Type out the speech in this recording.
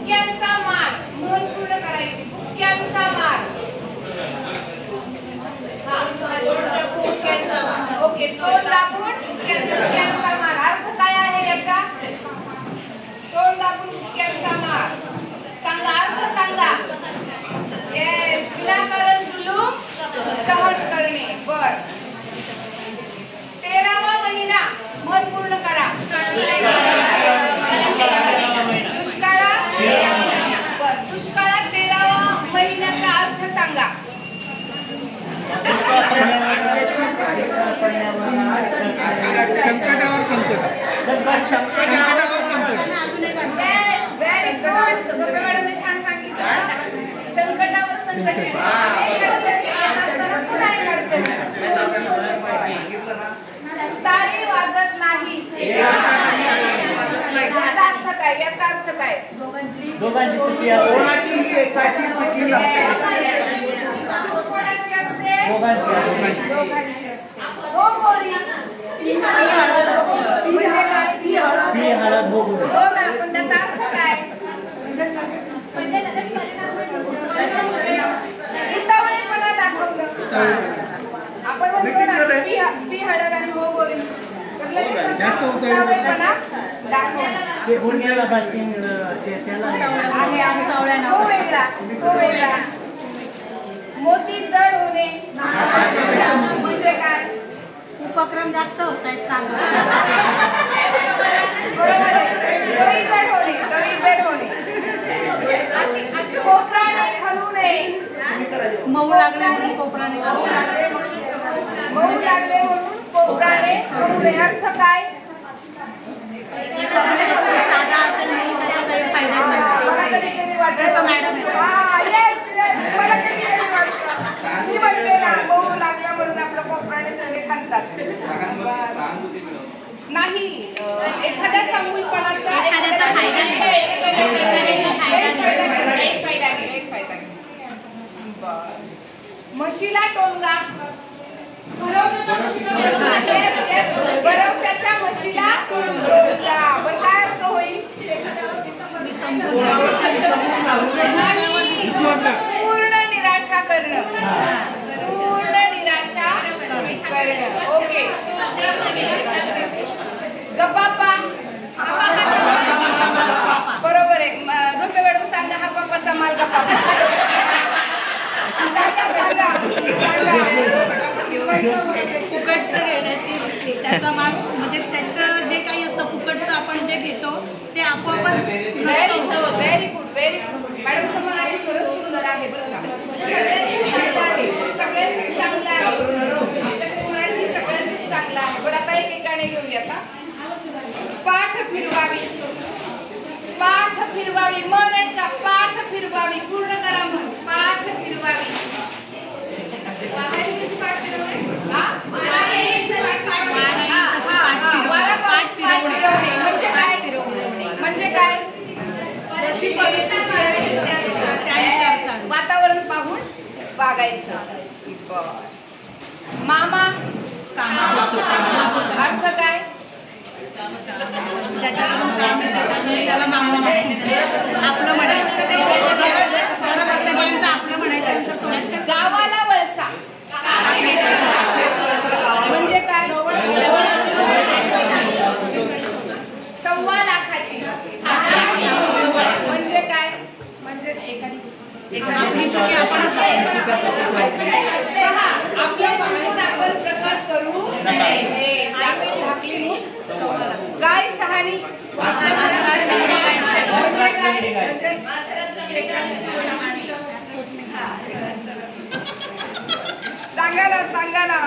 बुक्क्यांचा मार मन पूर्ण करायची. बुक्क्यांचा मार. ओके, तोंड दाबून बुक्क्यांचा मार. अर्थ काय आहे याचा? तोंड दाबून बुक्क्यांचा मार. सांगा अर्थ सांगा. येस, विनाकारण जुलूम सहन करणे. बर. 13वा महिना मन पूर्ण करा. दुष्काळात. बर, दुष्काळात 13वा महिन्याचा अर्थ सांगा. संकटावर संकट. संकटावर संकट. Yes, very good. झोपे मॅडमने छान सांगितलं. संकटावर संकट. ताली वाजत नाही. याचा अर्थ काय? याचा अर्थ काय? दोघांची चुकी असते. कोणाची एकाची चुकी नसते. कोणाची असते? दोघांची असते. हो गोरी. म्हणजे काय? ती हळद हो गुरु. हो ना, पण त्याचा अर्थ काय? हितावळीपणा दाखवलं. आपण म्हणतो ना पी हळद आणि हो गोरी. हितावळीपणा दाखवलं. ते गुडघ्याला बाशिंग त्याला आहे आहे. तो वेगळा. तो वेगळा. मोती जड होणे म्हणजे काय? उपक्रम जास्त होत आहेत. बरोबर आहे. डोई जड होणे. डोई जड होणे. कोपराने हलू नये. मऊ लागले म्हणून कोपराने. मऊ लागले म्हणून कोपराने हलू नये. अर्थ काय? साधा असं नाही, त्याचा काही फायदा नाही. मला कधी कधी वाटतं मॅडम येस येस, मला कधी कधी वाटतं मी म्हणते ना, मऊ लागला म्हणून आपलं कोपराने सगळे खातात. नाही, एखाद्या चांगुलपणाचा एखाद्याचा फायदा नाही. एक फायदा घे. म्हशीला टोंगा. बरवशाच्या म्हशीला टोंगा. पण काय अर्थ होईल? पूर्ण निराशा करणं. पूर्ण निराशा करणं. ओके. गप्पा. बरोबर आहे. झोपे मॅडम सांगा हा पापाचा माल गप्पा. सांगा. फुकटचं घेण्याची वृत्ती, त्याचा माग म्हणजे त्याचं जे काही असतं फुकटचं आपण जे घेतो ते आपोआपच. Very good. Very good. मॅडमचं मराठी खरंच सुंदर आहे बरं का. म्हणजे सगळ्यांचं चांगलं आहे. सगळ्यांचं चांगलं आहे. मराठी सगळ्यांचं चांगलं आहे. बरं, आता एकाने घेऊया आता. पाठ फिरवावी. पाठ फिरवावी. मन आहे का? पाठ फिरवावी. पूर्ण करा मन. पाठ फिरवावी. म्हणजे काय? वातावरण पाहून वागायचं. मामा. अर्थ काय? आपलं म्हणायचं. गरज असेपर्यंत आपलं म्हणायचं. गावाला वळसा म्हणजे काय? 1.25 लाखाची म्हणजे काय? आपली चुकी आपणच आहे. आपल्या चुकीत आपण प्रकार करू नये. गाय शहाणी सांगा ना.